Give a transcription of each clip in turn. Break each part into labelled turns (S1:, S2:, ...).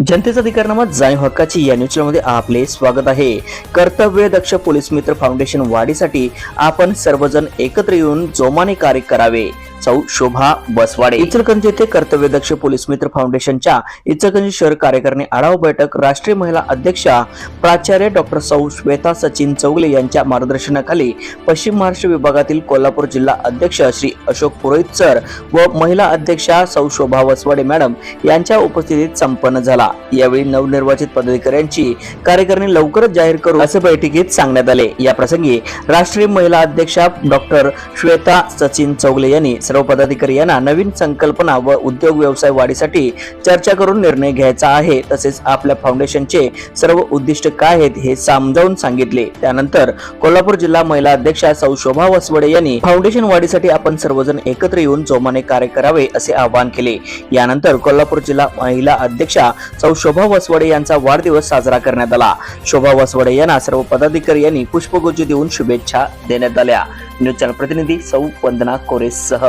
S1: जनतेचा अधिकारनामा जाणीव हक्काची या न्यूज चॅनलमध्ये आपले स्वागत आहे। कर्तव्य दक्ष पोलीस मित्र फाउंडेशन वाढीसाठी आपण सर्वजण एकत्र येऊन जोमाने कार्य करावे। सौ शोभा बसवाडे। इचलकरंजी येथे कर्तव्य दक्ष पोलीस मित्र फाउंडेशनच्या इचलकरंजी शहर कार्यकारिणी आढावा बैठक राष्ट्रीय महिला अध्यक्षा प्राचार्य डॉक्टर सौ श्वेता सचिन चौगले यांच्या मार्गदर्शनाखाली पश्चिम महाराष्ट्र विभागातील कोल्हापूर जिल्हा अध्यक्ष श्री अशोक पुरोहित सर व महिला अध्यक्षा सौ शोभा बसवाडे मॅडम यांच्या उपस्थितीत संपन्न झाला। यावेळी नवनिर्वाचित पदाधिकाऱ्यांची कार्यकारिणी लवकरच जाहीर करू असे बैठकीत सांगण्यात आले। या प्रसंगी राष्ट्रीय महिला अध्यक्षा डॉक्टर श्वेता सचिन चौगले यांनी सर्व पदाधिकारी यांना नवीन संकल्पना व उद्योग व्यवसाय वाढीसाठी चर्चा करून निर्णय घ्यायचा आहे। तसेच आपल्या फाउंडेशनचे सर्व उद्दिष्ट काय आहेत हे समजावून सांगितले। त्यानंतर कोल्हापूर जिल्हा महिला अध्यक्षा सौ शोभा बसवाडे यांनी फाउंडेशन वाढीसाठी आपण सर्वजण एकत्र येऊन जोमाने कार्य करावे असे आवाहन केले। यानंतर कोल्हापूर जिल्हा महिला अध्यक्षा सौ शोभा बसवाडे यांचा वाढदिवस साजरा करण्यात आला। शोभा बसवाडे यांना सर्व पदाधिकारी यांनी पुष्पगुच्छ देऊन शुभेच्छा देण्यात आल्या। न्यूज चॅनल प्रतिनिधी सौ वंदना कोरेसह।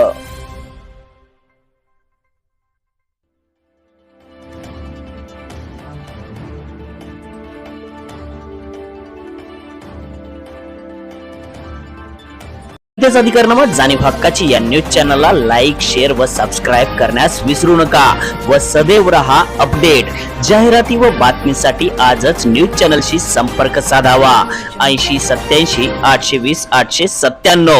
S1: जनतेचा अधिकारनामा जाणीव हक्काची या न्यूज चॅनलला लाईक, शेअर व सबस्क्राईब करण्यास विसरू नका व सदैव रहा अपडेट। जाहिराती व बातमीसाठी आजच न्यूज चॅनलशी संपर्क साधावा। 80 87 820 897।